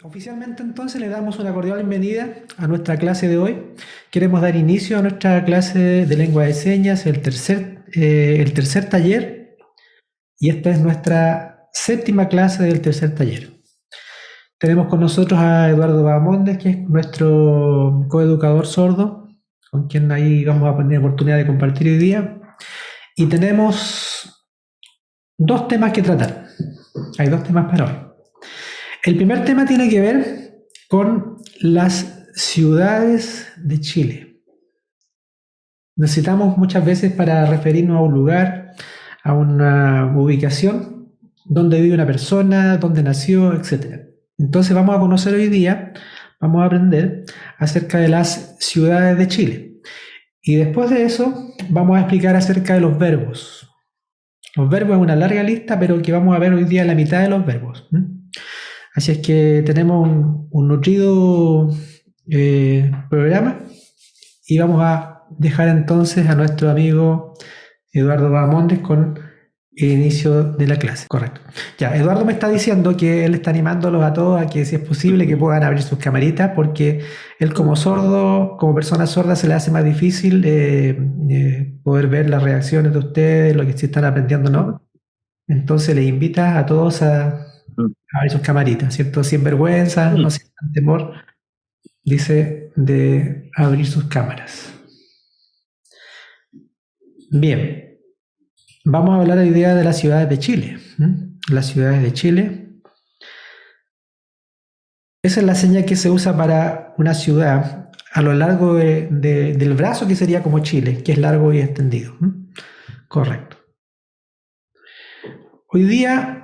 Oficialmente entonces le damos una cordial bienvenida a nuestra clase de hoy. Queremos dar inicio a nuestra clase de lengua de señas, el tercer taller, y esta es nuestra séptima clase del tercer taller. Tenemos con nosotros a Eduardo Bahamondes, que es nuestro coeducador sordo, con quien ahí vamos a tener oportunidad de compartir hoy día. Y tenemos dos temas que tratar. Hay dos temas para hoy. El primer tema tiene que ver con las ciudades de Chile. Necesitamos muchas veces para referirnos a un lugar, a una ubicación, donde vive una persona, dónde nació, etc. Entonces vamos a conocer hoy día, vamos a aprender acerca de las ciudades de Chile. Y después de eso vamos a explicar acerca de los verbos. Los verbos es una larga lista, pero que vamos a ver hoy día la mitad de los verbos. Así es que tenemos un nutrido programa y vamos a dejar entonces a nuestro amigo Eduardo Bahamondes con el inicio de la clase. Correcto. Ya, Eduardo me está diciendo que él está animándolos a todos a que si es posible que puedan abrir sus camaritas, porque él como sordo, como persona sorda, se le hace más difícil poder ver las reacciones de ustedes, lo que sí están aprendiendo, ¿no? Entonces les invita a todos a abrir sus camaritas, ¿cierto? Sin vergüenza, no sientan temor, dice, de abrir sus cámaras. Bien, vamos a hablar hoy día de las ciudades de Chile. Las ciudades de Chile. Esa es la señal que se usa para una ciudad a lo largo del brazo, que sería como Chile, que es largo y extendido. Correcto. Hoy día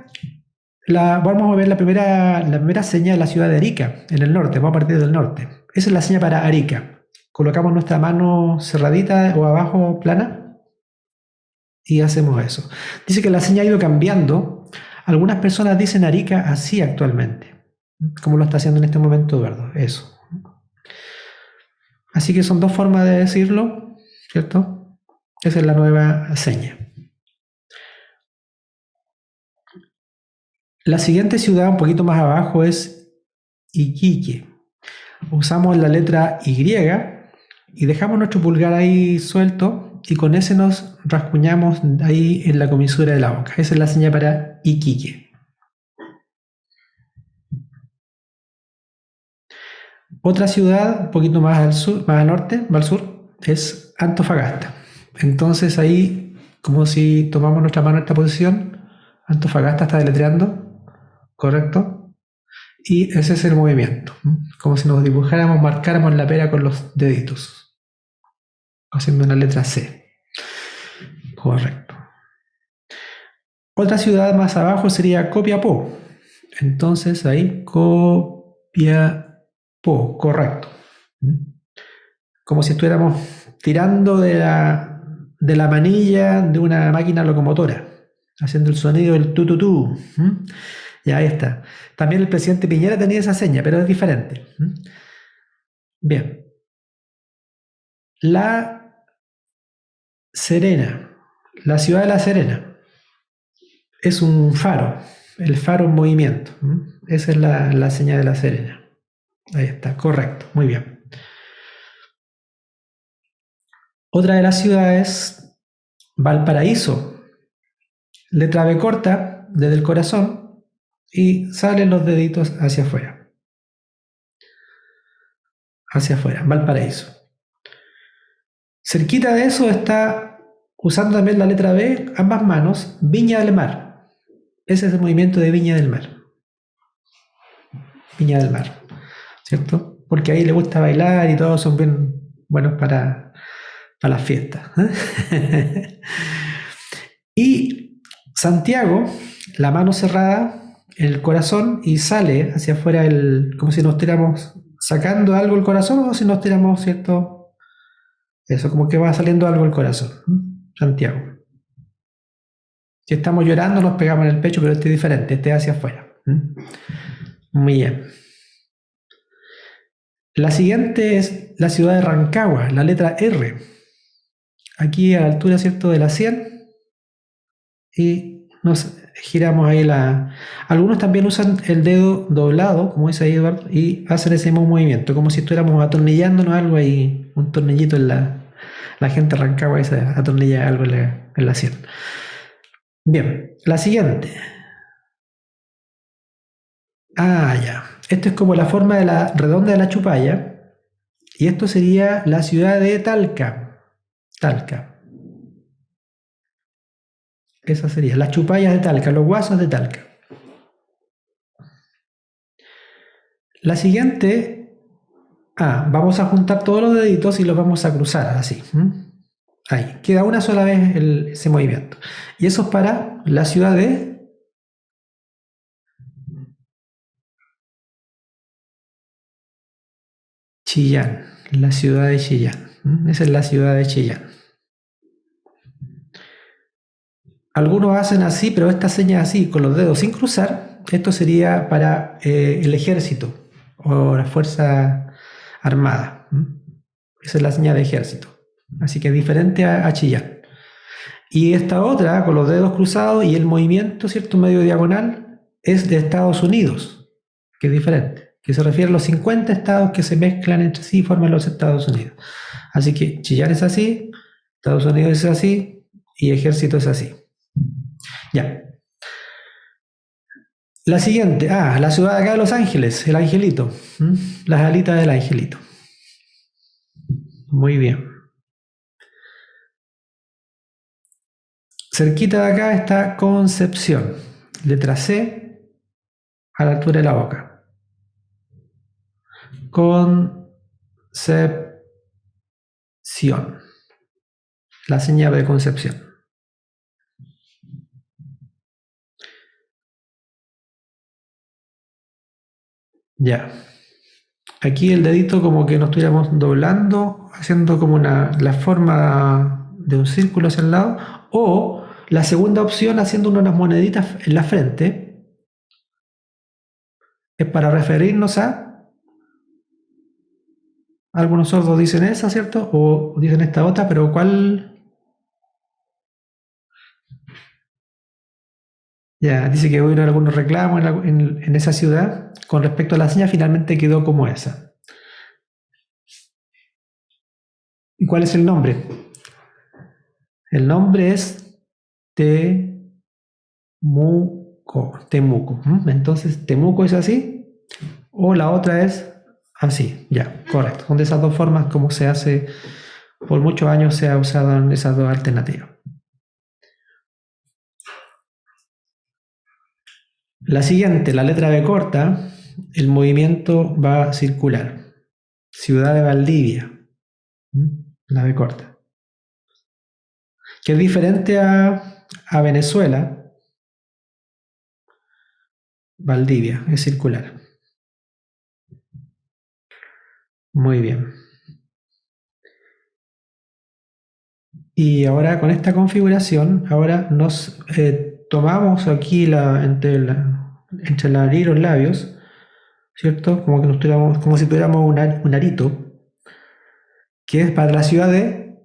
vamos a ver la primera seña de la ciudad de Arica, en el norte. Vamos a partir del norte. Esa es la seña para Arica. Colocamos nuestra mano cerradita o abajo plana y hacemos eso. Dice que la seña ha ido cambiando. Algunas personas dicen Arica así actualmente, como lo está haciendo en este momento Eduardo. Eso. Así que son dos formas de decirlo, ¿cierto? Esa es la nueva seña. La siguiente ciudad, un poquito más abajo, es Iquique. Usamos la letra Y y dejamos nuestro pulgar ahí suelto y con ese nos rasguñamos ahí en la comisura de la boca. Esa es la señal para Iquique. Otra ciudad, un poquito más al sur, más al norte, más al sur, es Antofagasta. Entonces ahí, como si tomamos nuestra mano en esta posición, Antofagasta está deletreando. ¿Correcto? Y ese es el movimiento, como si nos dibujáramos, marcáramos la pera con los deditos, haciendo una letra C. Correcto. Otra ciudad más abajo sería Copiapó. Entonces ahí Copiapó, correcto. Como si estuviéramos tirando de la manilla de una máquina locomotora, haciendo el sonido del tu. Ya ahí está. También el presidente Piñera tenía esa seña, pero es diferente. Bien. La Serena. La ciudad de La Serena. Es un faro. El faro en movimiento. Esa es la seña de La Serena. Ahí está, correcto. Muy bien. Otra de las ciudades, Valparaíso. Letra B corta, desde el corazón. Y salen los deditos hacia afuera. Hacia afuera, Valparaíso. Cerquita de eso está, usando también la letra B, ambas manos, Viña del Mar. Ese es el movimiento de Viña del Mar. Viña del Mar, ¿cierto? Porque ahí le gusta bailar y todos son bien buenos para las fiestas. Y Santiago, la mano cerrada, el corazón, y sale hacia afuera como si nos estuviéramos sacando algo el corazón o si nos estuviéramos, ¿cierto? Eso, como que va saliendo algo el corazón. Santiago. Si estamos llorando nos pegamos en el pecho, pero este es diferente, este es hacia afuera. Muy bien. La siguiente es la ciudad de Rancagua, la letra R. Aquí a la altura, ¿cierto?, de la 100. Y giramos ahí la... Algunos también usan el dedo doblado, como dice ahí Eduardo, y hacen ese mismo movimiento, como si estuviéramos atornillándonos algo ahí, un tornillito en la... La gente arrancaba y se atornilla algo en la sien. Bien, la siguiente. Ah, ya. Esto es como la forma de la redonda de la chupalla. Y esto sería la ciudad de Talca. Talca. Esa sería. Las chupallas de Talca, los guasos de Talca. La siguiente. Ah, vamos a juntar todos los deditos y los vamos a cruzar así. Ahí. Queda una sola vez ese movimiento. Y eso es para la ciudad de Chillán. La ciudad de Chillán. Esa es la ciudad de Chillán. Algunos hacen así, pero esta seña así, con los dedos sin cruzar, esto sería para el ejército o la fuerza armada. Esa es la seña de ejército. Así que es diferente a Chillán. Y esta otra, con los dedos cruzados y el movimiento, ¿cierto? Medio diagonal, es de Estados Unidos, que es diferente, que se refiere a los 50 estados que se mezclan entre sí y forman los Estados Unidos. Así que Chillán es así, Estados Unidos es así y ejército es así. Ya. La siguiente, la ciudad de acá de Los Ángeles, el angelito. Las alitas del angelito. Muy bien. Cerquita de acá está Concepción. Letra C, a la altura de la boca. Concepción. La señal de Concepción. Ya. Aquí el dedito como que nos estuviéramos doblando, haciendo como la forma de un círculo hacia el lado. O la segunda opción, haciendo unas moneditas en la frente, es para referirnos a... Algunos sordos dicen esa, ¿cierto? O dicen esta otra, pero ¿cuál? Ya, dice que hubo algunos reclamos en esa ciudad con respecto a la seña, finalmente quedó como esa. ¿Y cuál es el nombre? El nombre es Temuco. Entonces, Temuco es así, o la otra es así, ya, correcto. Son de esas dos formas como se hace, por muchos años se ha usado en esas dos alternativas. La siguiente, la letra B corta, el movimiento va a circular. Ciudad de Valdivia, la B corta. Que es diferente a Venezuela. Valdivia, es circular. Muy bien. Y ahora con esta configuración, ahora nos tomamos aquí entre la nariz y los labios, ¿cierto? Como que como si tuviéramos un arito, que es para la ciudad de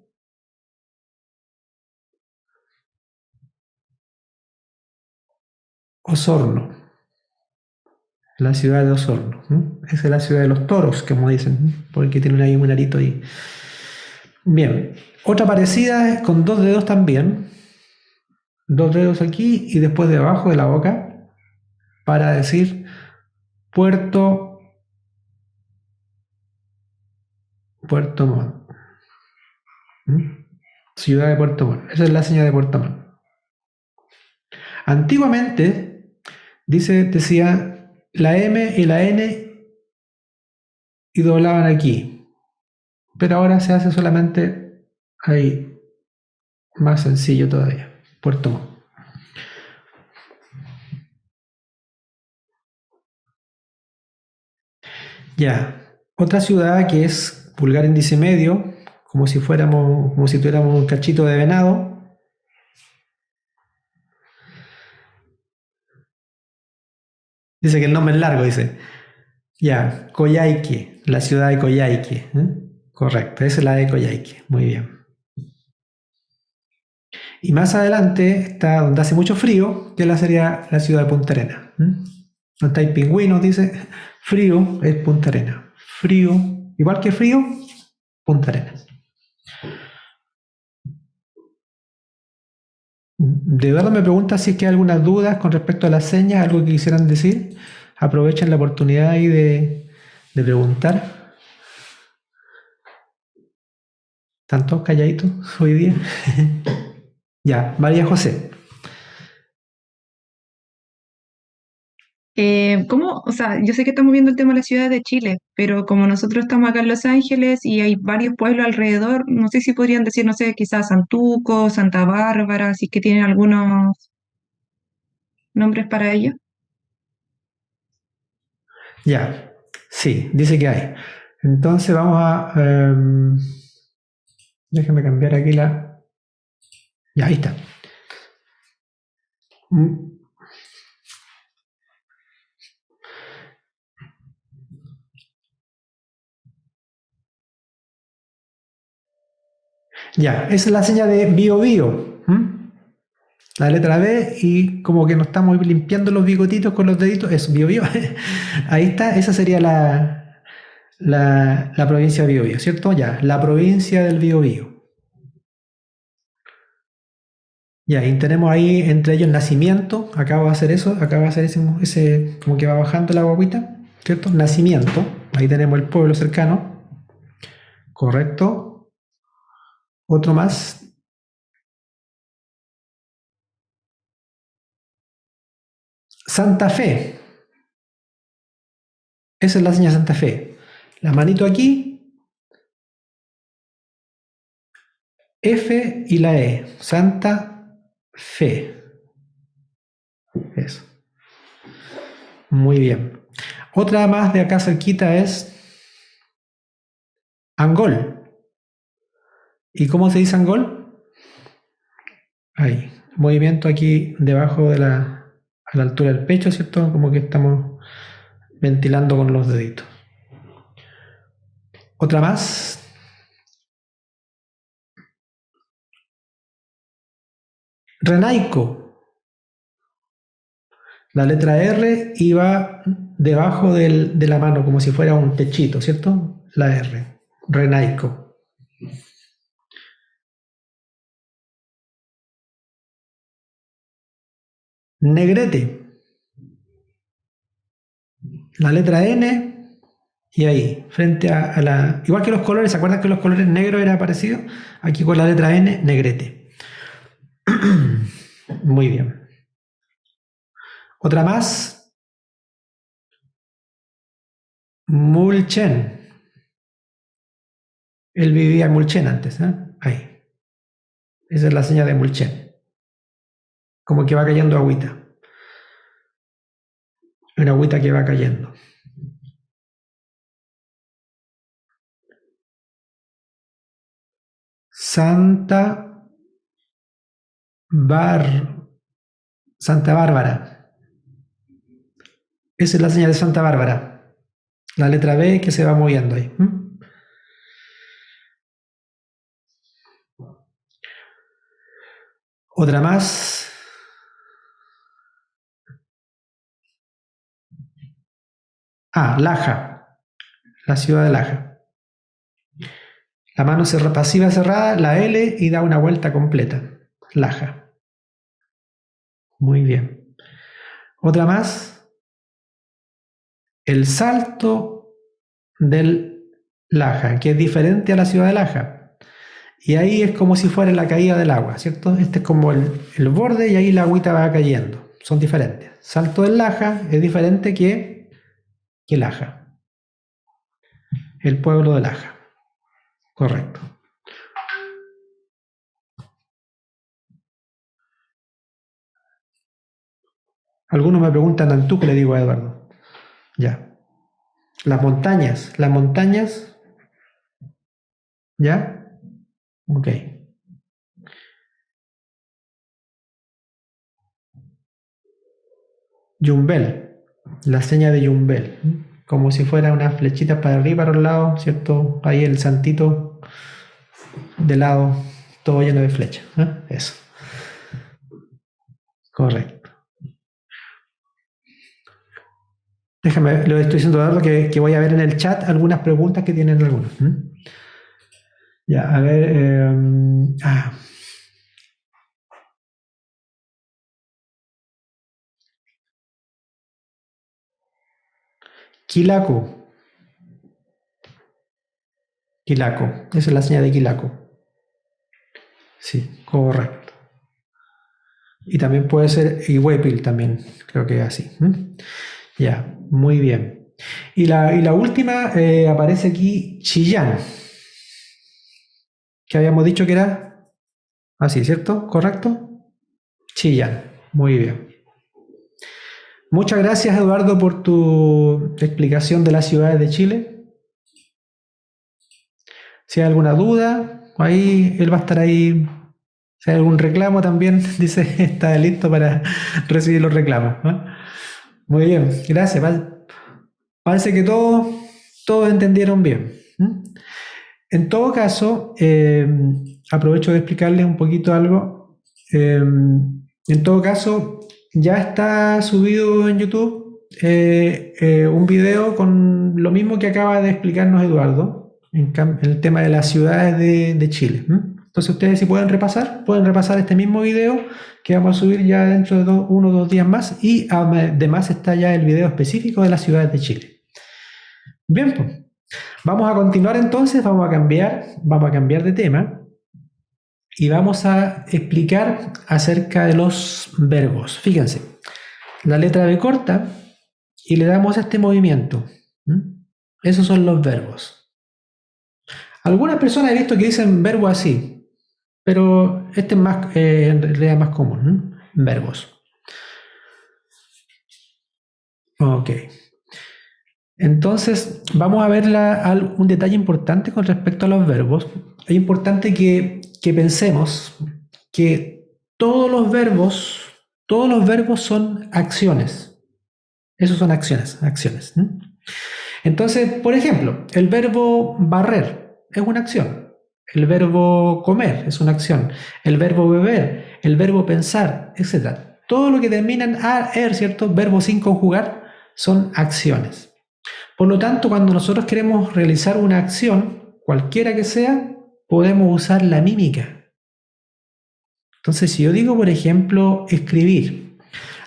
Osorno. La ciudad de Osorno. Esa es la ciudad de los toros, como dicen, porque tienen ahí un arito ahí. Bien, otra parecida es con dos dedos también, dos dedos aquí y después debajo de la boca, para decir Puerto Montt. Ciudad de Puerto Montt. Esa es la señal de Puerto Montt. Antiguamente, decía la M y la N y doblaban aquí. Pero ahora se hace solamente ahí, más sencillo todavía. Puerto Montt. Ya. Otra ciudad que es pulgar índice medio, como si tuviéramos un cachito de venado. Dice que el nombre es largo, dice. Ya, Coyhaique, la ciudad de Coyhaique. Correcto, esa es la de Coyhaique. Muy bien. Y más adelante está donde hace mucho frío, que sería la ciudad de Punta Arenas. Donde hay pingüinos, dice, frío es Punta Arenas. Frío, igual que frío, Punta Arenas. De verdad me pregunta si es que hay algunas dudas con respecto a las señas, algo que quisieran decir. Aprovechen la oportunidad ahí de preguntar. ¿Están todos calladitos hoy día? Ya, María José. ¿Cómo? O sea, yo sé que estamos viendo el tema de la ciudad de Chile, pero como nosotros estamos acá en Los Ángeles y hay varios pueblos alrededor, no sé si podrían decir, no sé, quizás Santuco, Santa Bárbara, si es que tienen algunos nombres para ellos. Ya, sí, dice que hay. Entonces vamos a... déjame cambiar aquí la... Ya, ahí está. Mm, Ya, esa es la seña de bio bio. La letra B y como que nos estamos limpiando los bigotitos con los deditos. Eso, bio bio. Ahí está, esa sería la provincia de Biobío, ¿cierto? Ya, la provincia del Biobío. Ya, y tenemos ahí entre ellos nacimiento, acá va a hacer eso, acá va a hacer ese como que va bajando la guaguita, ¿cierto? Nacimiento, ahí tenemos el pueblo cercano, correcto. Otro más, Santa Fe, esa es la señal Santa Fe. La manito aquí, F y la E, Santa Fe. Eso, muy bien. Otra más de acá cerquita es Angol. ¿Y cómo se dice Angol? Ahí, movimiento aquí debajo a la altura del pecho, ¿cierto? Como que estamos ventilando con los deditos. Otra más. Renaico. La letra R iba debajo de la mano, como si fuera un techito, ¿cierto? La R. Renaico. Negrete. La letra N y ahí, frente a la... Igual que los colores, ¿se acuerdan que los colores negros era parecido? Aquí con la letra N, negrete. Muy bien. Otra más, Mulchen. Él vivía en Mulchen antes, ¿eh? Ahí. Esa es la señal de Mulchen. Como que va cayendo agüita. Una agüita que va cayendo. Santa Bar... Santa Bárbara. Esa es la señal de Santa Bárbara. La letra B que se va moviendo ahí. Otra más. Ah, Laja. La ciudad de Laja. La mano pasiva cerrada, la L y da una vuelta completa. Laja. Muy bien. Otra más. El salto del Laja, que es diferente a la ciudad de Laja. Y ahí es como si fuera la caída del agua, ¿cierto? Este es como el borde y ahí la agüita va cayendo. Son diferentes. Salto del Laja es diferente que Laja. El pueblo de Laja. Correcto. Algunos me preguntan Antuco, le digo a Eduardo. Ya. Las montañas, ¿ya? Ok. Yumbel, la seña de Yumbel, como si fuera una flechita para arriba, para un lado, ¿cierto? Ahí el santito de lado, todo lleno de flechas. ¿Eh? Eso. Correcto. Déjame, lo estoy diciendo ahora que voy a ver en el chat algunas preguntas que tienen algunos. Ya, a ver. Quilaco. Quilaco. Esa es la señal de Quilaco. Sí, correcto. Y también puede ser Ihuepil también, creo que es así. Ya, muy bien. Y la última aparece aquí Chillán, que habíamos dicho que era así, ¿cierto? ¿Correcto? Chillán, muy bien. Muchas gracias, Eduardo, por tu explicación de las ciudades de Chile. Si hay alguna duda, ahí él va a estar ahí. Si hay algún reclamo también, dice, está listo para recibir los reclamos, ¿no? Muy bien, gracias. Parece que todos entendieron bien. En todo caso, aprovecho de explicarles un poquito algo. En todo caso, ya está subido en YouTube un video con lo mismo que acaba de explicarnos Eduardo en el tema de las ciudades de Chile. Entonces ustedes si pueden repasar este mismo video que vamos a subir ya dentro de 1 o 2 días más, y además está ya el video específico de las ciudades de Chile. Bien, pues. Vamos a continuar entonces, vamos a cambiar de tema y vamos a explicar acerca de los verbos. Fíjense, la letra B corta y le damos este movimiento. Esos son los verbos. Algunas personas he visto que dicen verbo así, pero este es más, en realidad más común. Verbos. Ok. Entonces, vamos a ver un detalle importante con respecto a los verbos. Es importante que pensemos que todos los verbos son acciones. Esos son acciones. Entonces, por ejemplo, el verbo barrer es una acción. El verbo comer es una acción. El verbo beber, el verbo pensar, etc. Todo lo que termina en er, ¿cierto? Verbos sin conjugar son acciones. Por lo tanto, cuando nosotros queremos realizar una acción, cualquiera que sea, podemos usar la mímica. Entonces, si yo digo, por ejemplo, escribir,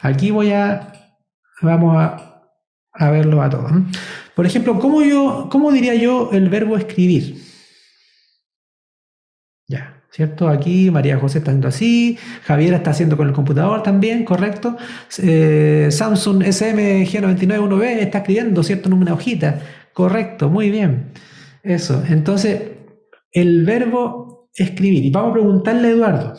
aquí vamos a verlo a todos. Por ejemplo, ¿cómo diría yo el verbo escribir? Ya, ¿cierto? Aquí María José está haciendo así, Javiera está haciendo con el computador también, ¿correcto? Samsung SMG991B está escribiendo, ¿cierto? En una hojita, correcto, muy bien. Eso, entonces, el verbo escribir. Y vamos a preguntarle a Eduardo.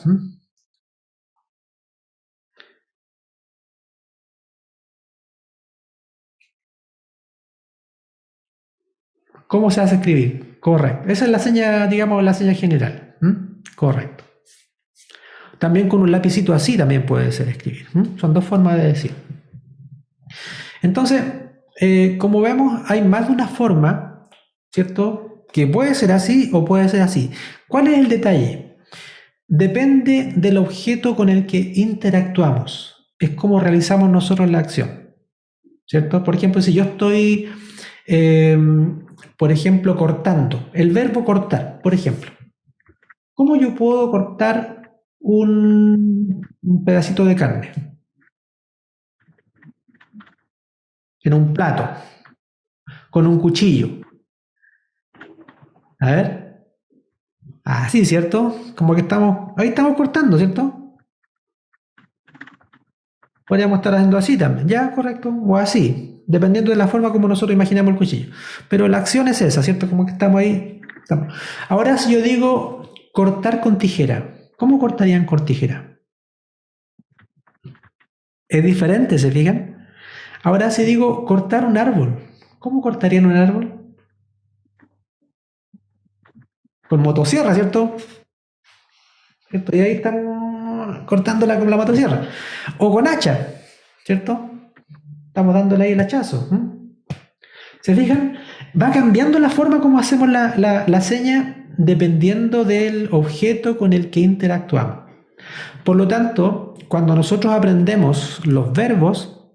¿Cómo se hace escribir? Correcto. Esa es la seña, digamos, la seña general. Correcto. También con un lapicito así también puede ser escribir. Son dos formas de decir. Entonces, como vemos, hay más de una forma, ¿cierto? Que puede ser así o puede ser así. ¿Cuál es el detalle? Depende del objeto con el que interactuamos. Es como realizamos nosotros la acción, ¿cierto? Por ejemplo, si yo estoy, por ejemplo, cortando, el verbo cortar, por ejemplo. ¿Cómo yo puedo cortar un pedacito de carne en un plato con un cuchillo? A ver. Así, ¿cierto? Como que ahí estamos cortando, ¿cierto? Podríamos estar haciendo así también, ¿ya? Correcto. O así, dependiendo de la forma como nosotros imaginamos el cuchillo. Pero la acción es esa, ¿cierto? Como que estamos ahí. Ahora, si yo digo cortar con tijera, ¿cómo cortarían con tijera? Es diferente, ¿se fijan? Ahora, si digo cortar un árbol, ¿cómo cortarían un árbol? Con motosierra, ¿cierto? ¿Cierto? Y ahí están cortándola con la motosierra. O con hacha, ¿cierto? Estamos dándole ahí el hachazo. ¿Se fijan? Va cambiando la forma como hacemos la seña dependiendo del objeto con el que interactuamos. Por lo tanto, cuando nosotros aprendemos los verbos,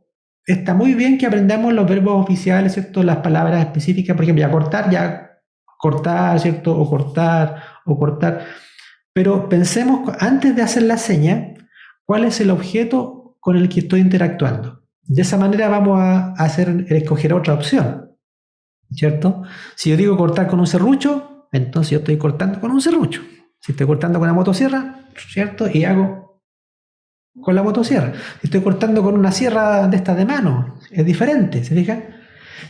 está muy bien que aprendamos los verbos oficiales, ¿cierto? Las palabras específicas, por ejemplo, ya cortar, ¿cierto? O cortar. Pero pensemos, antes de hacer la seña, cuál es el objeto con el que estoy interactuando. De esa manera vamos a escoger otra opción, ¿cierto? Si yo digo cortar con un serrucho, entonces yo estoy cortando con un serrucho. Si estoy cortando con una motosierra, ¿cierto? Y hago con la motosierra. Si estoy cortando con una sierra de estas de mano, es diferente, ¿se fija?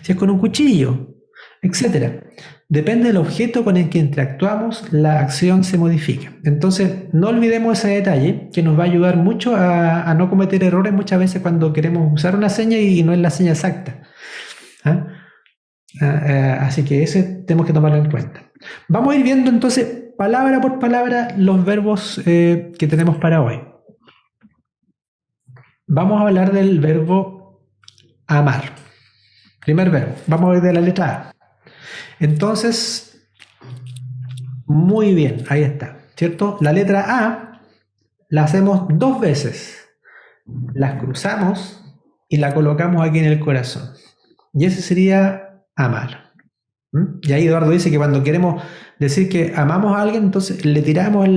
Si es con un cuchillo, etcétera. Depende del objeto con el que interactuamos, la acción se modifica. Entonces, no olvidemos ese detalle que nos va a ayudar mucho a no cometer errores muchas veces cuando queremos usar una seña y no es la seña exacta. ¿Ah? Así que ese tenemos que tomarlo en cuenta. Vamos a ir viendo entonces, palabra por palabra, los verbos que tenemos para hoy. Vamos a hablar del verbo amar. Primer verbo. Vamos a ver de la letra A. Entonces, muy bien, ahí está, ¿cierto? La letra A la hacemos 2 veces. Las cruzamos y la colocamos aquí en el corazón. Y ese sería amar. Y ahí Eduardo dice que cuando queremos decir que amamos a alguien, entonces le tiramos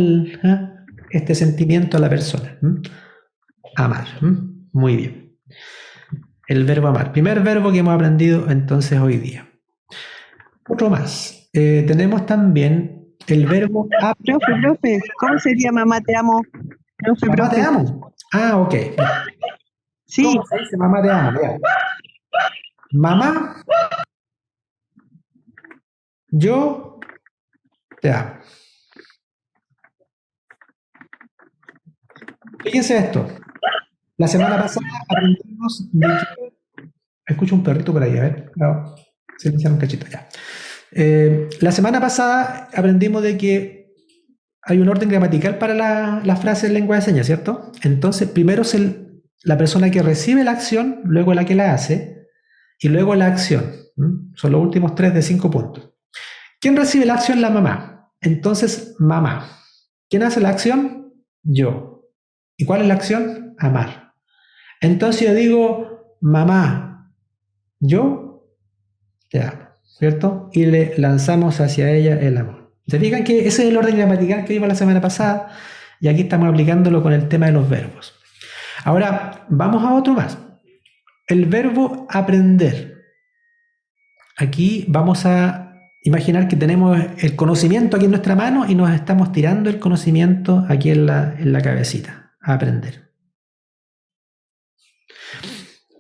este sentimiento a la persona. Amar. Muy bien. El verbo amar. Primer verbo que hemos aprendido entonces hoy día. Otro más. Tenemos también el verbo Profe, ¿cómo sería mamá te amo? mamá te amo. Ah, ok. Sí. ¿Cómo se dice mamá te amo? Ya. Mamá, yo te amo. Fíjense esto. La semana pasada aprendimos de que... Escucho un perrito por ahí, a ver. No, silenciar un cachito ya. La semana pasada aprendimos de que hay un orden gramatical para la frase en lengua de señas, ¿cierto? Entonces, primero es la persona que recibe la acción, luego la que la hace, y luego la acción. Son los últimos 3 de 5 puntos. ¿Quién recibe la acción? La mamá. Entonces, mamá. ¿Quién hace la acción? Yo. ¿Y cuál es la acción? Amar. Entonces yo digo, mamá, yo te amo, ¿cierto? Y le lanzamos hacia ella el amor. ¿Se fijan que ese es el orden gramatical que vimos la semana pasada? Y aquí estamos aplicándolo con el tema de los verbos. Ahora, vamos a otro más. El verbo aprender. Aquí vamos a imaginar que tenemos el conocimiento aquí en nuestra mano y nos estamos tirando el conocimiento aquí en la cabecita. A aprender.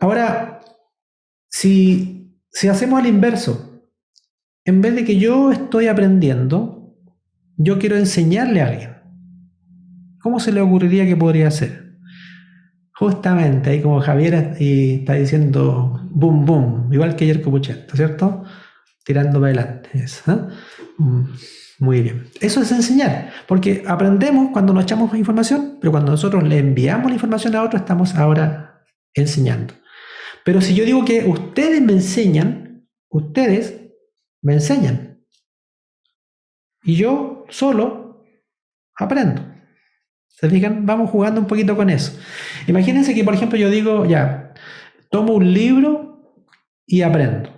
Ahora, si hacemos al inverso, en vez de que yo estoy aprendiendo, yo quiero enseñarle a alguien. ¿Cómo se le ocurriría que podría hacer? Justamente ahí como Javier está diciendo boom, boom, igual que ayer Copuchento, ¿cierto? Tirando para adelante. Eso, muy bien. Eso es enseñar, porque aprendemos cuando nos echamos información, pero cuando nosotros le enviamos la información a otro, estamos ahora enseñando. Pero si yo digo que ustedes me enseñan, y yo solo aprendo. ¿Se fijan? Vamos jugando un poquito con eso. Imagínense que, por ejemplo, yo digo, ya, tomo un libro y aprendo.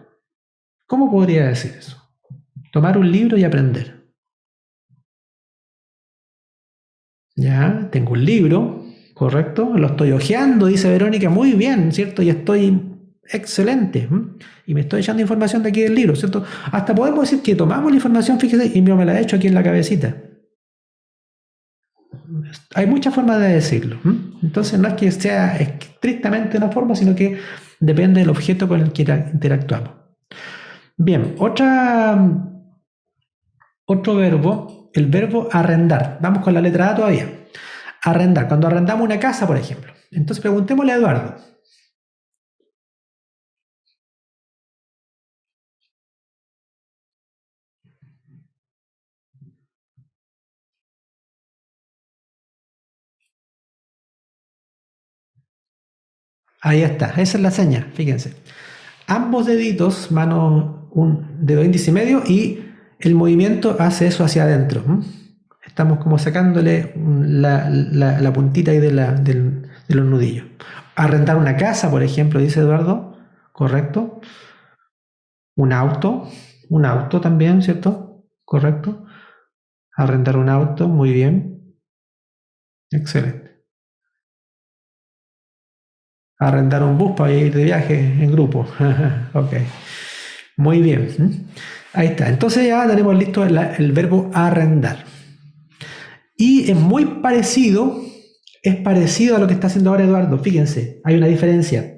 ¿Cómo podría decir eso? Tomar un libro y aprender. Ya, tengo un libro, ¿correcto? Lo estoy hojeando, dice Verónica, muy bien, ¿cierto? Y estoy excelente. Y me estoy echando información de aquí del libro, ¿cierto? Hasta podemos decir que tomamos la información, fíjese, y yo me la he hecho aquí en la cabecita. Hay muchas formas de decirlo. Entonces no es que sea estrictamente una forma, sino que depende del objeto con el que interactuamos. Bien, otro verbo, el verbo arrendar. Vamos con la letra A todavía. Arrendar, cuando arrendamos una casa, por ejemplo. Entonces preguntémosle a Eduardo. Ahí está, esa es la seña, fíjense. Ambos deditos, un dedo índice y medio, y el movimiento hace eso hacia adentro. Estamos como sacándole la puntita ahí del de los nudillos. Arrendar una casa, por ejemplo, dice Eduardo, correcto. Un auto también, ¿cierto? Correcto. Arrendar un auto, muy bien. Excelente. Arrendar un bus para ir de viaje en grupo. Ok. Muy bien. Ahí está. Entonces ya tenemos listo el verbo arrendar. Y es parecido a lo que está haciendo ahora Eduardo. Fíjense, hay una diferencia.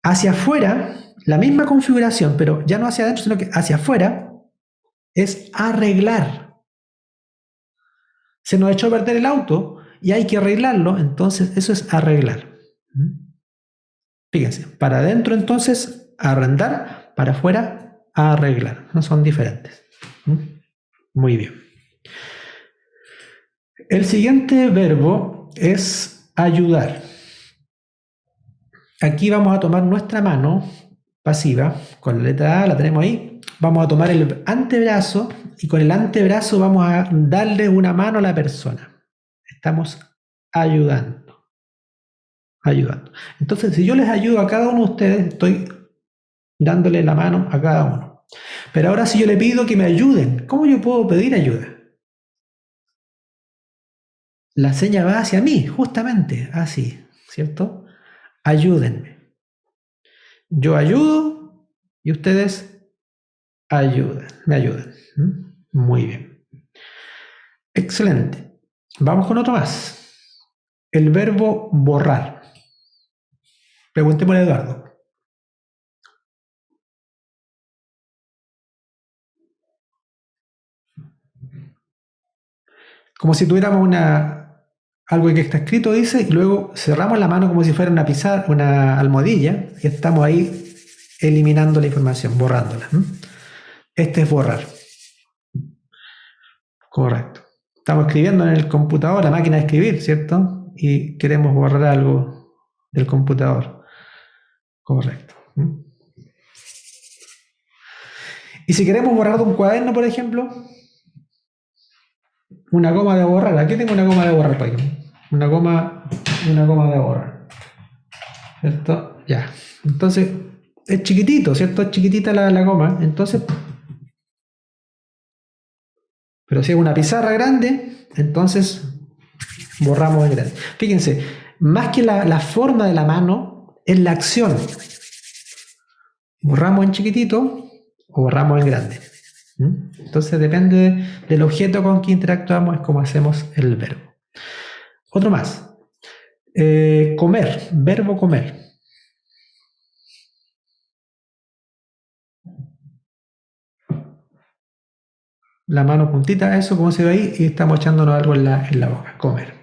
Hacia afuera, la misma configuración, pero ya no hacia adentro, sino que hacia afuera, es arreglar. Se nos echó a perder el auto y hay que arreglarlo, entonces eso es arreglar. Fíjense, para adentro entonces arrendar, para afuera arreglar. No son diferentes. Muy bien. El siguiente verbo es ayudar. Aquí vamos a tomar nuestra mano pasiva, con la letra A, la tenemos ahí. Vamos a tomar el antebrazo y con el antebrazo vamos a darle una mano a la persona. Estamos ayudando. Ayudando. Entonces, si yo les ayudo a cada uno de ustedes, estoy dándole la mano a cada uno. Pero ahora si yo le pido que me ayuden, ¿cómo yo puedo pedir ayuda? La seña va hacia mí, justamente, así, ¿cierto? Ayúdenme. Yo ayudo y ustedes ayudan, me ayudan. Muy bien. Excelente. Vamos con otro más. El verbo borrar. Preguntémosle a Eduardo. Como si tuviéramos algo que está escrito, dice, y luego cerramos la mano como si fuera una pizarra, una almohadilla, y estamos ahí eliminando la información, borrándola. Este es borrar. Correcto. Estamos escribiendo en el computador, la máquina de escribir, ¿cierto? Y queremos borrar algo del computador. Correcto. Y si queremos borrar de un cuaderno, por ejemplo, una goma de borrar. Aquí tengo una goma de borrar, para aquí. Una goma de borrar. ¿Cierto? Ya. Entonces, es chiquitito, ¿cierto? Es chiquitita la goma. Entonces, pero si es una pizarra grande, entonces borramos en grande. Fíjense, más que la forma de la mano, es la acción. Borramos en chiquitito o borramos en grande. Entonces depende del objeto con que interactuamos, es como hacemos el verbo. Otro más. Comer, verbo comer. La mano puntita, eso como se ve ahí, y estamos echándonos algo en la boca. Comer.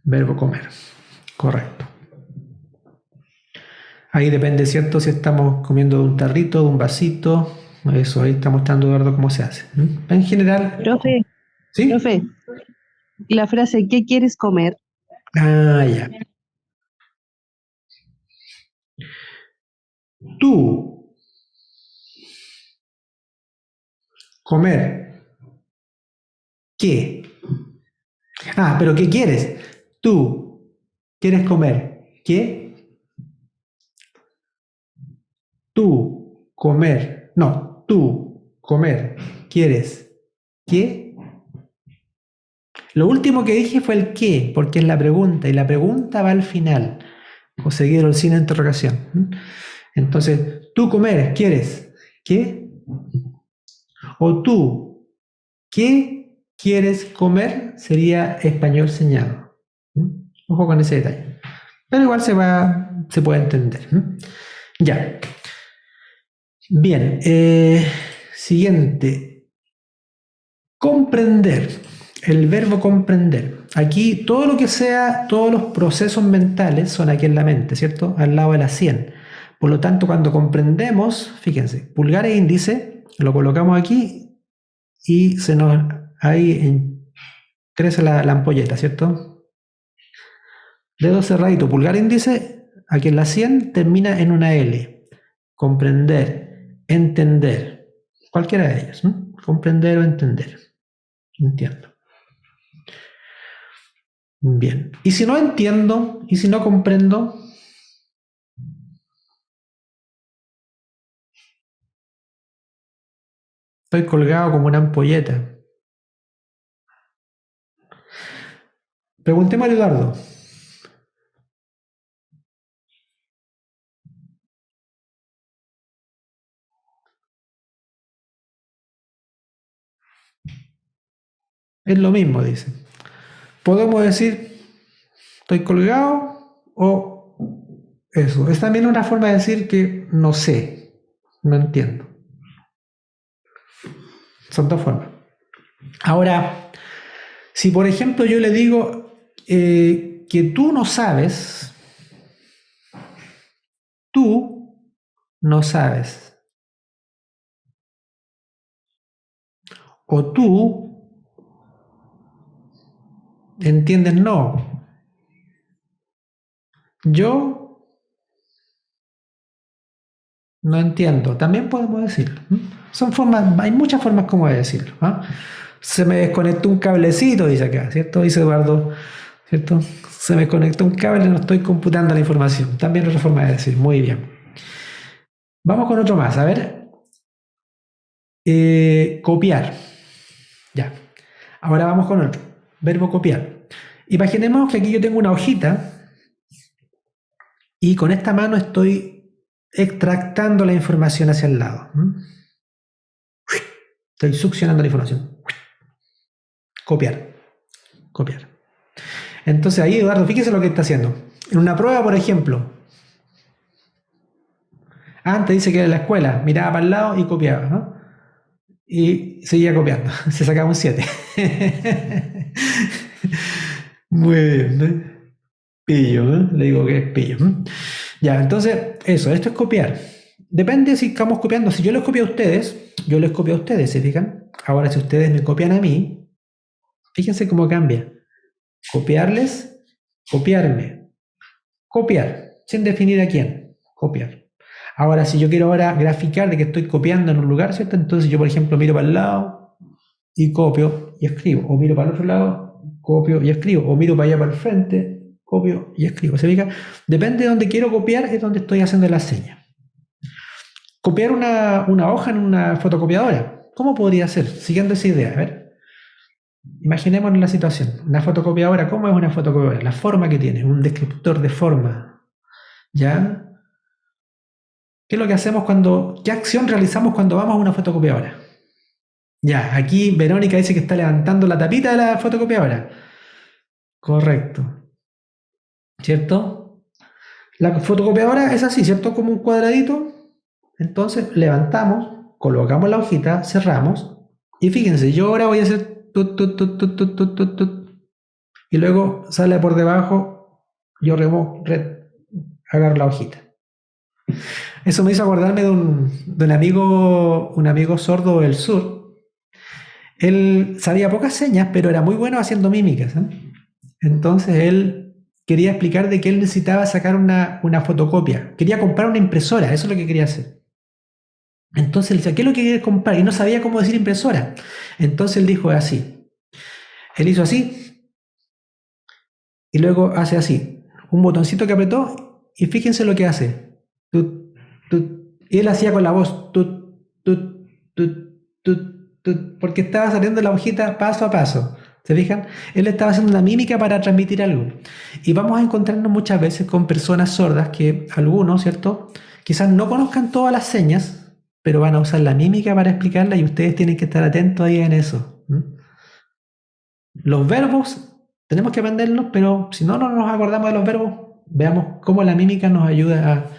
Verbo comer. Correcto. Ahí depende, ¿cierto? Si estamos comiendo de un tarrito, de un vasito. Eso, ahí está mostrando Eduardo cómo se hace. En general. Profe, ¿Sí? profe, la frase ¿qué quieres comer? Ah, ya. Tú. Comer. ¿Qué? Ah, pero ¿qué quieres? Tú. ¿Quieres comer? ¿Qué? Tú. Comer. No, tú. Comer. ¿Quieres? ¿Qué? Lo último que dije fue el qué, porque es la pregunta, y la pregunta va al final, o seguido el signo de interrogación. Entonces, tú comer, ¿quieres? ¿Qué? O tú, ¿qué quieres comer? Sería español señalado. Ojo con ese detalle. Pero igual se puede entender. Ya. Bien. Siguiente. Comprender. El verbo comprender. Aquí todo lo que sea, todos los procesos mentales son aquí en la mente, ¿cierto? Al lado de la 100. Por lo tanto, cuando comprendemos, fíjense, pulgar e índice, lo colocamos aquí y ahí crece la ampolleta, ¿cierto? Dedo cerradito, pulgar e índice, aquí en la 100 termina en una L. Comprender, entender, cualquiera de ellas, ¿no? Comprender o entender. Entiendo. Bien. ¿Y si no entiendo? ¿Y si no comprendo? Estoy colgado como una ampolleta. Preguntémosle a Eduardo. Es lo mismo, dice. Podemos decir, estoy colgado o eso. Es también una forma de decir que no sé, no entiendo. Son dos formas. Ahora, si por ejemplo yo le digo que tú no sabes, o tú entiendes no, yo no entiendo, también podemos decirlo. Son formas, hay muchas formas como de decirlo. Se me desconectó un cablecito, dice acá, ¿cierto? Dice Eduardo, ¿cierto? Se me conectó un cable y no estoy computando la información. También otra forma de decir, muy bien. Vamos con otro más, a ver. Copiar. Ya. Ahora vamos con otro. Verbo copiar. Imaginemos que aquí yo tengo una hojita y con esta mano estoy extractando la información hacia el lado. Estoy succionando la información. Copiar. Copiar. Entonces ahí, Eduardo, fíjese lo que está haciendo. En una prueba, por ejemplo, antes dice que era en la escuela, miraba para el lado y copiaba, ¿no? Y seguía copiando, se sacaba un 7. Muy bien, ¿no? Pillo, ¿no? Le digo que es pillo. Ya, entonces, eso, esto es copiar. Depende si estamos copiando. Si yo les copio a ustedes, yo les copio a ustedes, ¿se fijan? Ahora, si ustedes me copian a mí, fíjense cómo cambia. Copiarles, copiarme. Copiar, sin definir a quién. Copiar. Ahora, si yo quiero ahora graficar de que estoy copiando en un lugar, ¿cierto? Entonces yo, por ejemplo, miro para el lado y copio y escribo. O miro para el otro lado, copio y escribo. O miro para allá para el frente, copio y escribo. ¿Se fija? Depende de donde quiero copiar, es donde estoy haciendo la seña. Copiar una hoja en una fotocopiadora. ¿Cómo podría ser? Siguiendo esa idea, a ver. Imaginémonos la situación. Una fotocopiadora, ¿cómo es una fotocopiadora? La forma que tiene, un descriptor de forma. ¿Ya? ¿Qué es lo que hacemos qué acción realizamos cuando vamos a una fotocopiadora? Ya, aquí Verónica dice que está levantando la tapita de la fotocopiadora. Correcto. ¿Cierto? La fotocopiadora es así, ¿cierto? Como un cuadradito. Entonces levantamos, colocamos la hojita, cerramos. Y fíjense, yo ahora voy a hacer tut, tut, tut, tut, tut, tut, tut, tut, y luego sale por debajo, yo agarro la hojita. Eso me hizo acordarme de un amigo sordo del sur. Él sabía pocas señas, pero era muy bueno haciendo mímicas, ¿eh? Entonces él quería explicar de que él necesitaba sacar una fotocopia. Quería comprar una impresora, eso es lo que quería hacer. Entonces él decía, ¿qué es lo que quieres comprar? Y no sabía cómo decir impresora. Entonces él dijo así. Él hizo así y luego hace así. Un botoncito que apretó y fíjense lo que hace. Tut, tut. Y él hacía con la voz tut, tut, tut, tut, tut, porque estaba saliendo la hojita paso a paso. ¿Se fijan? Él estaba haciendo una mímica para transmitir algo. Y vamos a encontrarnos muchas veces con personas sordas que algunos, ¿cierto? Quizás no conozcan todas las señas, pero van a usar la mímica para explicarla y ustedes tienen que estar atentos ahí en eso. Los verbos tenemos que aprenderlos, pero si no nos acordamos de los verbos, veamos cómo la mímica nos ayuda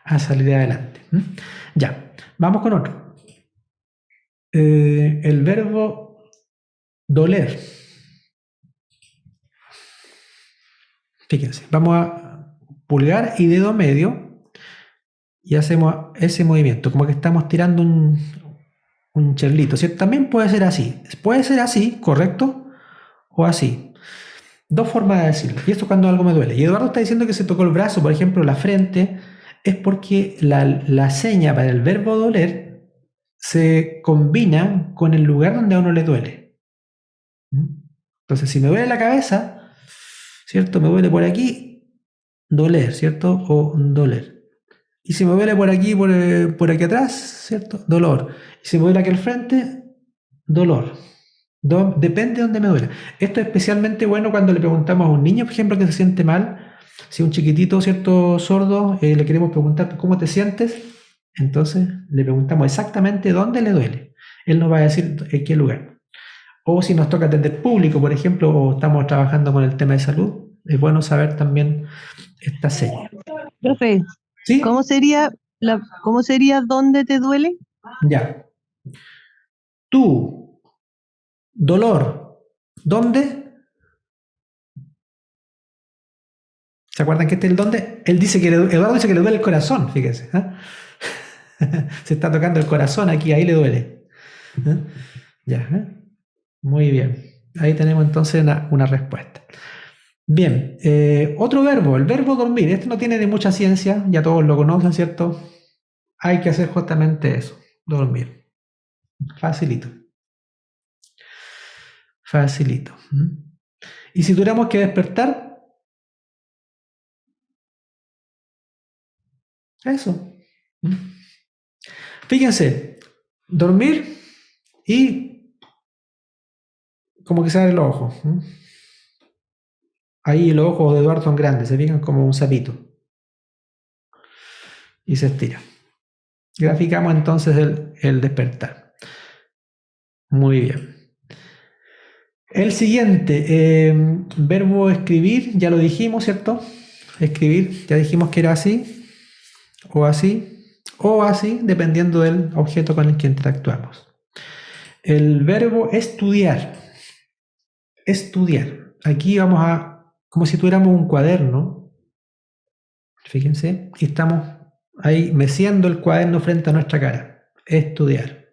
a salir adelante. Ya, vamos con otro. El verbo doler. Fíjense, vamos a pulgar y dedo medio y hacemos ese movimiento, como que estamos tirando un cherlito, ¿cierto? También puede ser así, correcto, o así. Dos formas de decirlo, y esto cuando algo me duele. Y Eduardo está diciendo que se tocó el brazo, por ejemplo, la frente, es porque la seña para el verbo doler se combina con el lugar donde a uno le duele. Entonces, si me duele la cabeza, ¿cierto? Me duele por aquí, doler, ¿cierto? O doler. Y si me duele por aquí, por aquí atrás, ¿cierto? Dolor. Y si me duele aquí al frente, dolor. Depende de dónde me duele. Esto es especialmente bueno cuando le preguntamos a un niño, por ejemplo, que se siente mal. Si un chiquitito, ¿cierto? Sordo, le queremos preguntar cómo te sientes, entonces le preguntamos exactamente dónde le duele. Él nos va a decir en qué lugar. O si nos toca atender público, por ejemplo, o estamos trabajando con el tema de salud, es bueno saber también esta seña. Profe, ¿Sí? ¿cómo sería dónde te duele? Ya. Tú, dolor, ¿dónde? ¿Se acuerdan que este es el dónde? Él dice que Eduardo dice que le duele el corazón, fíjese. Se está tocando el corazón aquí, ahí le duele. Ya, muy bien. Ahí tenemos entonces una respuesta. Bien, otro verbo, el verbo dormir. Este no tiene ni mucha ciencia, ya todos lo conocen, ¿cierto? Hay que hacer justamente eso, dormir. Facilito. Facilito. Y si tuviéramos que despertar, eso. Fíjense, dormir y como que se abren los ojos. Ahí los ojos de Eduardo son grandes, se fijan como un sapito. Y se estira. Graficamos entonces el despertar. Muy bien. El siguiente, verbo escribir, ya lo dijimos, ¿cierto? Escribir, ya dijimos que era así, o así, dependiendo del objeto con el que interactuamos. El verbo estudiar. Estudiar. Aquí vamos como si tuviéramos un cuaderno. Fíjense, y estamos ahí meciendo el cuaderno frente a nuestra cara. Estudiar.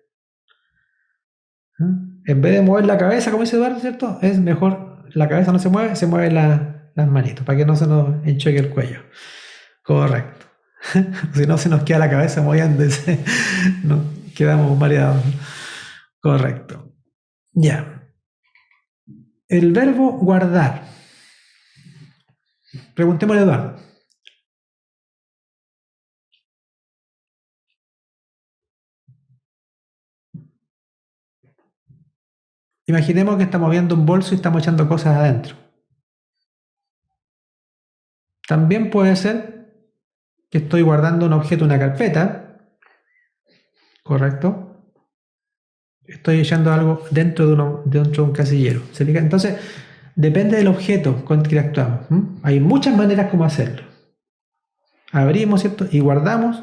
En vez de mover la cabeza, como dice Eduardo, ¿cierto? Es mejor, la cabeza no se mueve, se mueven las manitos, para que no se nos enchoque el cuello. Correcto. Si no, se nos queda la cabeza moviéndose, no, quedamos mareados. Correcto. Ya. El verbo guardar. Preguntémosle a Eduardo. Imaginemos que estamos viendo un bolso y estamos echando cosas adentro. También puede ser que estoy guardando un objeto en una carpeta. Correcto. Estoy echando algo dentro de un casillero. ¿Se fija? Entonces, depende del objeto con el que actuamos. Hay muchas maneras como hacerlo. Abrimos, ¿cierto? Y guardamos.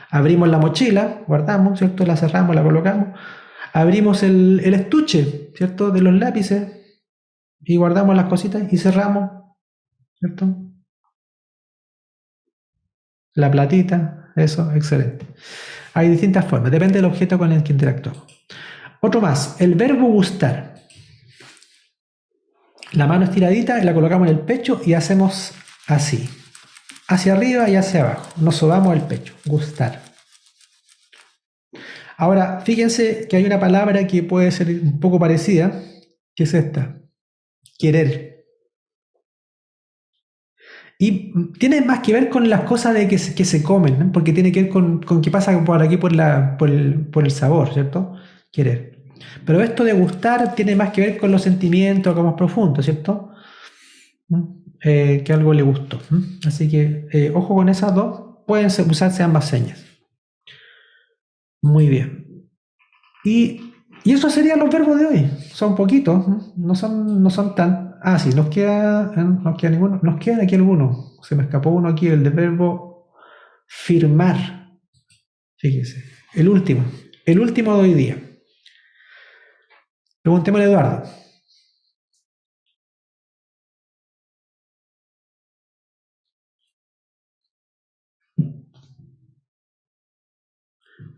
Abrimos la mochila, guardamos, ¿cierto? La cerramos, la colocamos. Abrimos el estuche, ¿cierto? De los lápices y guardamos las cositas y cerramos, ¿cierto? La platita, eso, excelente. Hay distintas formas, depende del objeto con el que interactuamos. Otro más, el verbo gustar. La mano estiradita y la colocamos en el pecho y hacemos así. Hacia arriba y hacia abajo. Nos sobamos el pecho. Gustar. Ahora, fíjense que hay una palabra que puede ser un poco parecida, que es esta. Querer. Y tiene más que ver con las cosas de que se comen, ¿no? Porque tiene que ver con qué pasa por aquí por el sabor, ¿cierto? Querer. Pero esto de gustar tiene más que ver con los sentimientos, algo más profundo, ¿cierto? Que algo le gustó. Así que ojo con esas dos, pueden usarse ambas señas. Muy bien. Y eso serían los verbos de hoy. Son poquitos, no son tan. Ah, sí, nos queda ninguno. Nos queda aquí alguno. Se me escapó uno aquí, el de verbo firmar. Fíjese. El último de hoy día. Preguntémosle a Eduardo.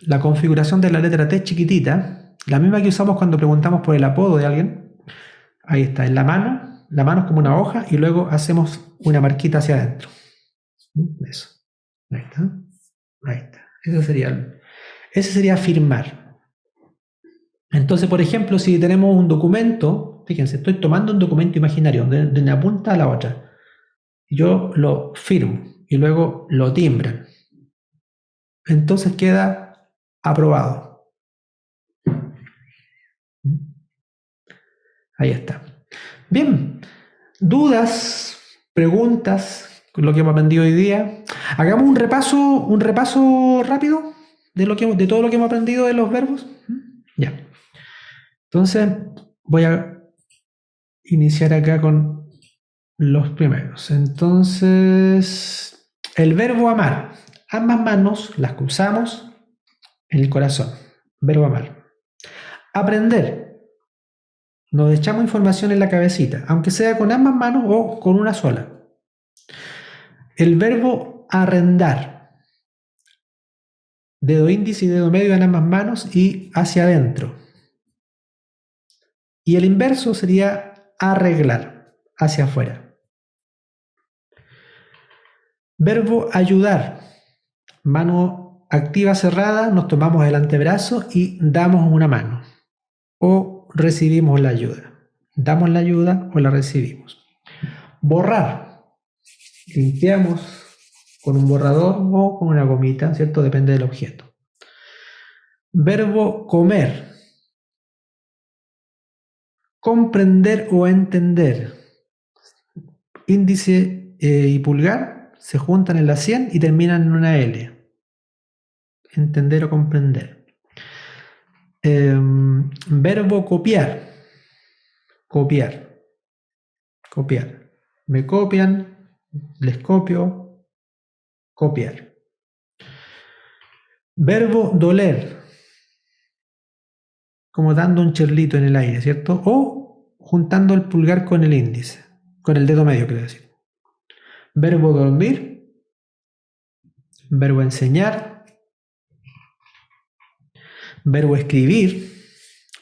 La configuración de la letra T chiquitita, la misma que usamos cuando preguntamos por el apodo de alguien. Ahí está, en la mano es como una hoja y luego hacemos una marquita hacia adentro. Eso. Ahí está. Ahí está. Ese sería firmar. Entonces, por ejemplo, si tenemos un documento fíjense, estoy tomando un documento imaginario de una punta a la otra. Yo lo firmo y luego lo timbran. Entonces queda aprobado. Ahí está. Bien, dudas, preguntas, con lo que hemos aprendido hoy día. Hagamos un repaso rápido de todo lo que hemos aprendido de los verbos. Ya. Entonces, voy a iniciar acá con los primeros. Entonces, el verbo amar. Ambas manos las cruzamos en el corazón. Verbo amar. Aprender. Nos echamos información en la cabecita, aunque sea con ambas manos o con una sola. El verbo arrendar. Dedo índice y dedo medio en ambas manos y hacia adentro. Y el inverso sería arreglar, hacia afuera. Verbo ayudar. Mano activa cerrada, nos tomamos el antebrazo y damos una mano. O recibimos la ayuda. Damos la ayuda o la recibimos. Borrar. Limpiamos con un borrador o con una gomita, ¿cierto? Depende del objeto. Verbo comer. Comprender o entender. Índice y pulgar se juntan en la 100 y terminan en una L. Entender o comprender. Verbo copiar. Copiar. Copiar. Me copian, les copio, copiar. Verbo doler. Como dando un chirlito en el aire, ¿cierto? O juntando el pulgar con el índice. Con el dedo medio, quiero decir. Verbo dormir. Verbo enseñar. Verbo escribir.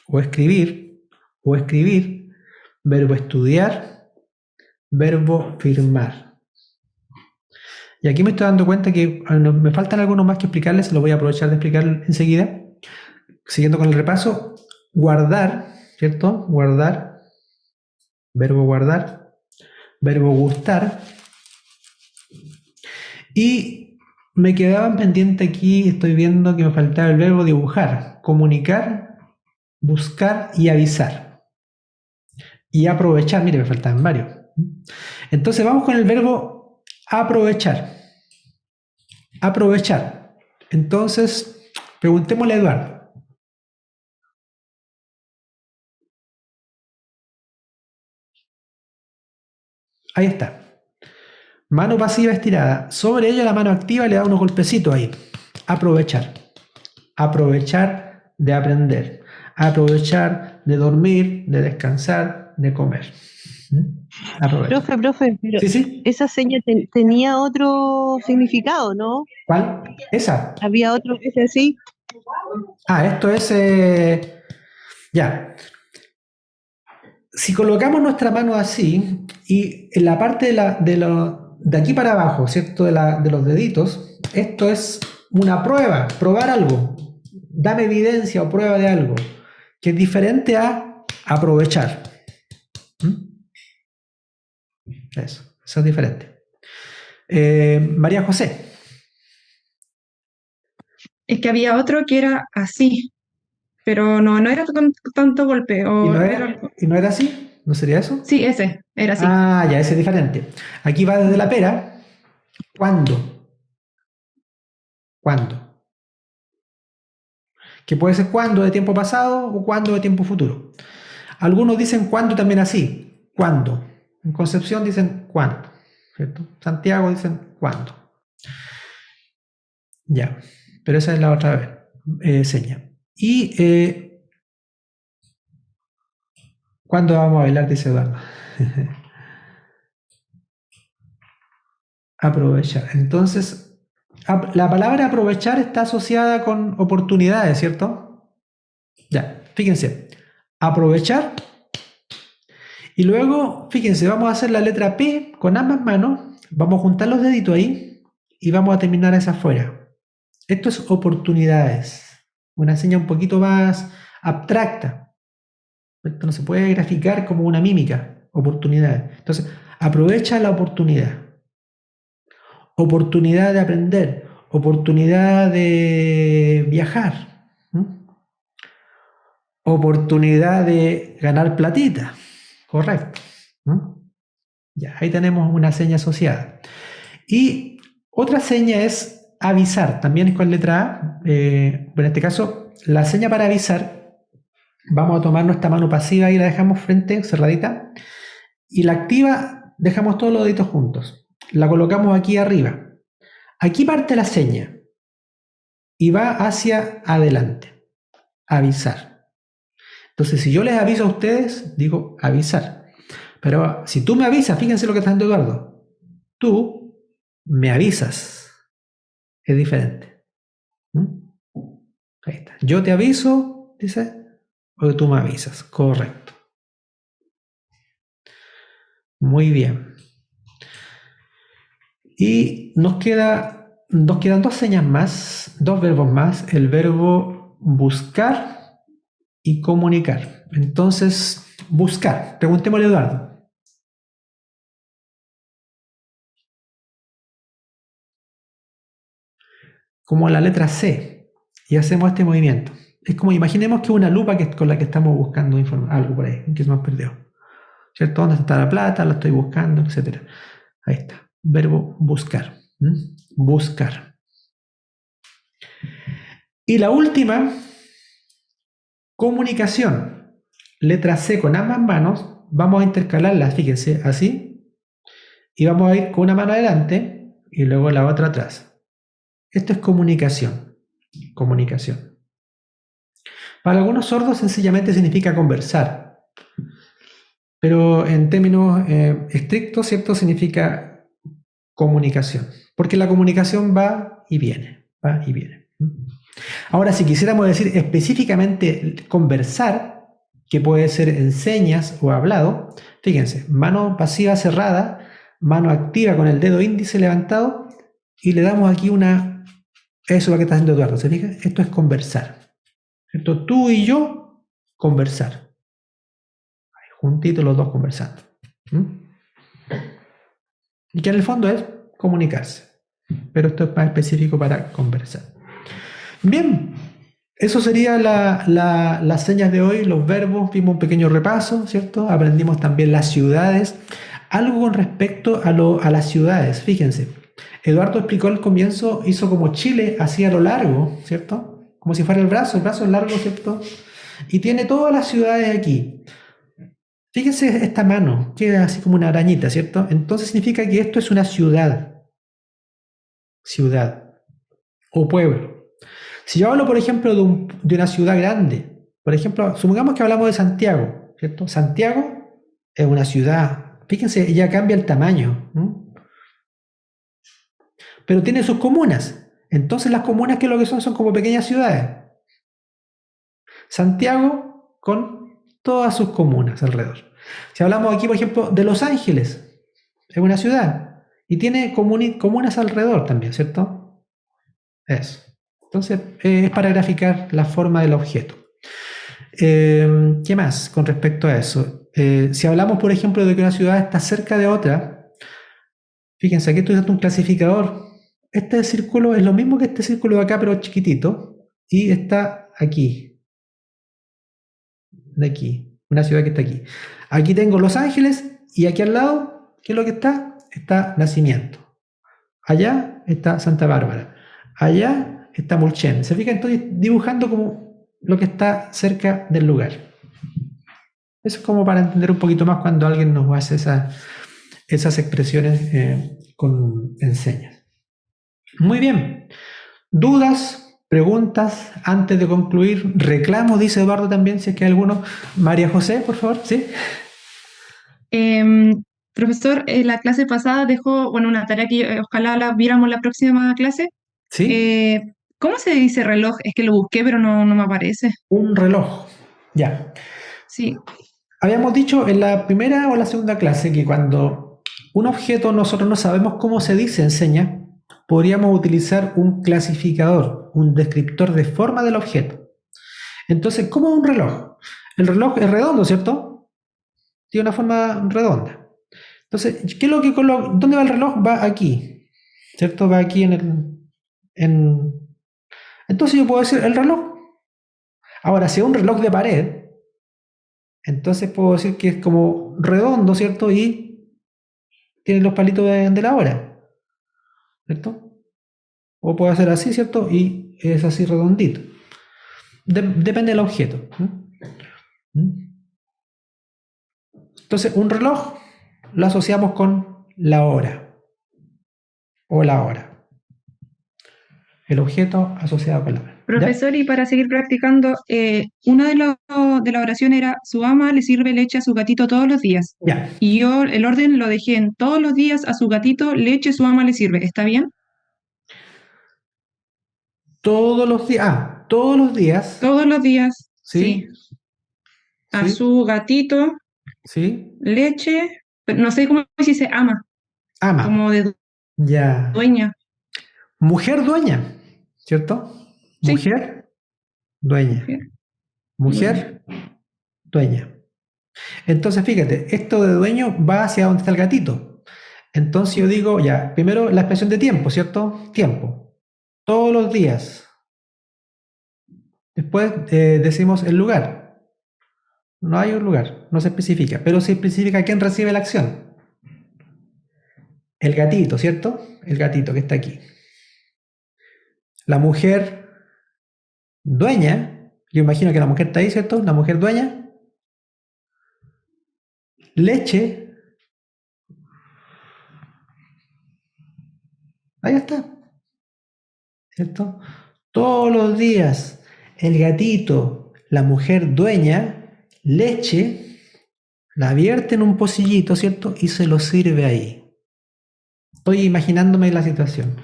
O escribir. O escribir. Verbo estudiar. Verbo firmar. Y aquí me estoy dando cuenta que me faltan algunos más que explicarles. Lo voy a aprovechar de explicar enseguida. Siguiendo con el repaso. Guardar, ¿cierto? Guardar. Verbo guardar. Verbo gustar. Y me quedaban pendiente aquí, estoy viendo que me faltaba el verbo dibujar. Comunicar, buscar y avisar. Y aprovechar, mire, me faltaban varios. Entonces vamos con el verbo aprovechar. Aprovechar. Entonces, preguntémosle a Eduardo. Ahí está. Mano pasiva estirada. Sobre ella la mano activa le da unos golpecitos ahí. Aprovechar. Aprovechar de aprender. Aprovechar de dormir, de descansar, de comer. Aprovechar. Profe, pero Sí. esa seña tenía otro significado, ¿no? ¿Cuál? Esa. Había otro, ese sí. Esto es... ya. Si colocamos nuestra mano así y en la parte de aquí para abajo, ¿cierto? De los deditos, esto es una prueba, probar algo. Dame evidencia o prueba de algo, que es diferente a aprovechar. Eso es diferente. María José. Es que había otro que era así, pero no era con tanto golpe. ¿Y O no era así? ¿No sería eso? Sí, ese, era así. Ya, ese es diferente. Aquí va desde la pera. ¿Cuándo? ¿Cuándo? Que puede ser cuándo de tiempo pasado o cuándo de tiempo futuro. Algunos dicen cuándo también así. ¿Cuándo? En Concepción dicen cuándo. ¿Cierto? Santiago dicen cuándo. Ya, pero esa es la otra seña. Y ¿cuándo vamos a bailar? Dice Eduardo. Aprovechar. Entonces, la palabra aprovechar está asociada con oportunidades, ¿cierto? Ya, fíjense. Aprovechar. Y luego, fíjense, vamos a hacer la letra P con ambas manos. Vamos a juntar los deditos ahí y vamos a terminar esa afuera. Esto es oportunidades. Una seña un poquito más abstracta. Esto no se puede graficar como una mímica, oportunidad. Entonces, aprovecha la oportunidad. Oportunidad de aprender, oportunidad de viajar, ¿m? Oportunidad de ganar platita, correcto. ¿M? Ya, ahí tenemos una seña asociada. Y otra seña es avisar, también es con letra A. En este caso, la seña para avisar, vamos a tomar nuestra mano pasiva y la dejamos frente, cerradita, y la activa dejamos todos los deditos juntos. La colocamos aquí arriba. Aquí parte la seña y va hacia adelante, avisar. Entonces, si yo les aviso a ustedes, digo avisar. Pero si tú me avisas, fíjense lo que está haciendo Eduardo. Tú me avisas. Es diferente. ¿Mm? Ahí está. Yo te aviso, dice, o tú me avisas. Correcto. Muy bien. Y nos quedan dos señas más, dos verbos más. El verbo buscar y comunicar. Entonces, buscar. Preguntémosle a Eduardo. Como la letra C. Y hacemos este movimiento. Es como, imaginemos que una lupa con la que estamos buscando algo por ahí, que se nos perdió. ¿Cierto? ¿Dónde está la plata? La estoy buscando, etc. Ahí está. Verbo buscar. Buscar. Y la última, comunicación. Letra C con ambas manos. Vamos a intercalarlas, fíjense, así. Y vamos a ir con una mano adelante y luego la otra atrás. Esto es comunicación. Comunicación. Para algunos sordos sencillamente significa conversar. Pero en términos estrictos, ¿cierto? Significa comunicación. Porque la comunicación va y viene. Va y viene. Ahora, si quisiéramos decir específicamente conversar, que puede ser en señas o hablado, fíjense, mano pasiva cerrada, mano activa con el dedo índice levantado y le damos aquí una... Eso es lo que está haciendo Eduardo, ¿se fija? Esto es conversar. ¿Cierto? Tú y yo, conversar. Ahí, juntitos los dos conversando. Y que en el fondo es comunicarse. Pero esto es más específico para conversar. Bien, eso sería las señas de hoy, los verbos, vimos un pequeño repaso, ¿cierto? Aprendimos también las ciudades. Algo con respecto a las ciudades, fíjense. Eduardo explicó al comienzo, hizo como Chile, así a lo largo, ¿cierto? Como si fuera el brazo es largo, ¿cierto? Y tiene todas las ciudades aquí. Fíjense esta mano, queda así como una arañita, ¿cierto? Entonces significa que esto es una ciudad. Ciudad o pueblo. Si yo hablo, por ejemplo, de una ciudad grande, por ejemplo, supongamos que hablamos de Santiago, ¿cierto? Santiago es una ciudad, fíjense, ya cambia el tamaño, ¿no? Pero tiene sus comunas. Entonces las comunas, ¿qué es lo que son? Son como pequeñas ciudades. Santiago con todas sus comunas alrededor. Si hablamos aquí, por ejemplo, de Los Ángeles, es una ciudad y tiene comunas alrededor también, ¿cierto? Eso. Entonces, es para graficar la forma del objeto. ¿Qué más con respecto a eso? Si hablamos, por ejemplo, de que una ciudad está cerca de otra, fíjense, aquí estoy dando un clasificador. Este círculo es lo mismo que este círculo de acá, pero chiquitito, y está aquí. De aquí. Una ciudad que está aquí. Aquí tengo Los Ángeles, y aquí al lado, ¿qué es lo que está? Está Nacimiento. Allá está Santa Bárbara. Allá está Mulchen. ¿Se fijan? Estoy dibujando como lo que está cerca del lugar. Eso es como para entender un poquito más cuando alguien nos hace esas expresiones en señas. Muy bien. ¿Dudas? ¿Preguntas? Antes de concluir, reclamos, dice Eduardo también, si es que hay alguno. María José, por favor, ¿sí? Profesor, la clase pasada dejó, una tarea que ojalá la viéramos la próxima clase. ¿Sí? ¿Cómo se dice reloj? Es que lo busqué, pero no me aparece. Un reloj. Ya. Sí. Habíamos dicho en la primera o la segunda clase que cuando un objeto nosotros no sabemos cómo se dice en señas, podríamos utilizar un clasificador, un descriptor de forma del objeto. Entonces, ¿cómo es un reloj? El reloj es redondo, ¿cierto? Tiene una forma redonda. Entonces, ¿qué es lo que ¿dónde va el reloj? Va aquí, ¿cierto? Va aquí Entonces yo puedo decir el reloj. Ahora, si es un reloj de pared, entonces puedo decir que es como redondo, ¿cierto? Y tiene los palitos de la hora, ¿cierto? O puedo hacer así, ¿cierto? Y es así redondito. Depende del objeto. ¿Mm? Entonces, un reloj lo asociamos con la hora o la hora. El objeto asociado con la hora. ¿Ya? Profesor, y para seguir practicando, una de la oración era, su ama le sirve leche a su gatito todos los días. Ya. Y yo el orden lo dejé en todos los días a su gatito leche su ama le sirve. ¿Está bien? Todos los días. Todos los días. Todos los días, Sí. sí. A Sí. su gatito Sí. leche, pero no sé cómo se dice ama, Ama. como de Ya. dueña. Mujer dueña, ¿cierto? Sí. Mujer dueña. Mujer dueña. Entonces, fíjate, esto de dueño va hacia donde está el gatito. Entonces yo digo, ya, primero la expresión de tiempo, ¿cierto? Tiempo. Todos los días. Después decimos el lugar. No hay un lugar, no se especifica, pero se especifica quién recibe la acción. El gatito, ¿cierto? El gatito que está aquí. La mujer dueña, yo imagino que la mujer está ahí, ¿cierto? La mujer dueña. Leche. Ahí está, ¿cierto? Todos los días el gatito, la mujer dueña, leche, la vierte en un pocillito, ¿cierto? Y se lo sirve ahí. Estoy imaginándome la situación.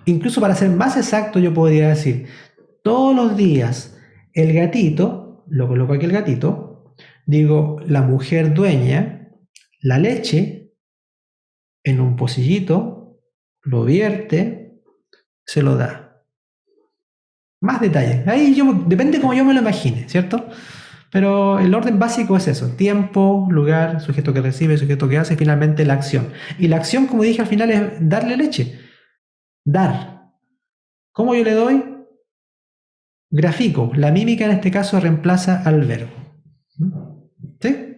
Incluso para ser más exacto, yo podría decir, todos los días el gatito, lo coloco aquí el gatito, digo, la mujer dueña, la leche en un pocillito, lo vierte, se lo da. Más detalles. Ahí depende como yo me lo imagine, ¿cierto? Pero el orden básico es eso: tiempo, lugar, sujeto que recibe, sujeto que hace, y finalmente la acción. Y la acción, como dije al final, es darle leche. Dar. ¿Cómo yo le doy? Grafico. La mímica en este caso reemplaza al verbo. ¿Sí?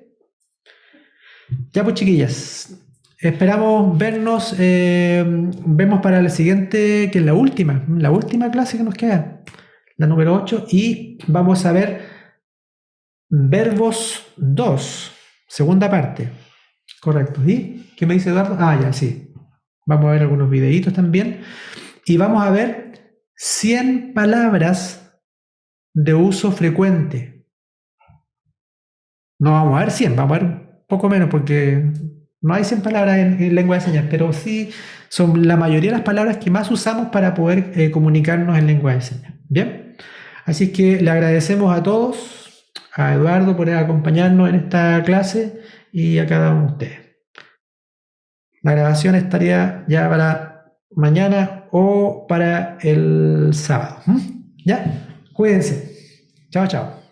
Ya pues, chiquillas. Esperamos vernos. Vemos para la siguiente, que es la última clase que nos queda. La número 8. Y vamos a ver verbos 2. Segunda parte. Correcto. ¿Y qué me dice Eduardo? Ya, sí. Vamos a ver algunos videitos también. Y vamos a ver 100 palabras de uso frecuente. No vamos a ver 100, vamos a ver poco menos, porque no hay 100 palabras en lengua de señas, pero sí son la mayoría de las palabras que más usamos para poder comunicarnos en lengua de señas. Bien, así que le agradecemos a todos, a Eduardo por acompañarnos en esta clase y a cada uno de ustedes. La grabación estaría ya para mañana o para el sábado. ¿Ya? Cuídense. Chao, chao.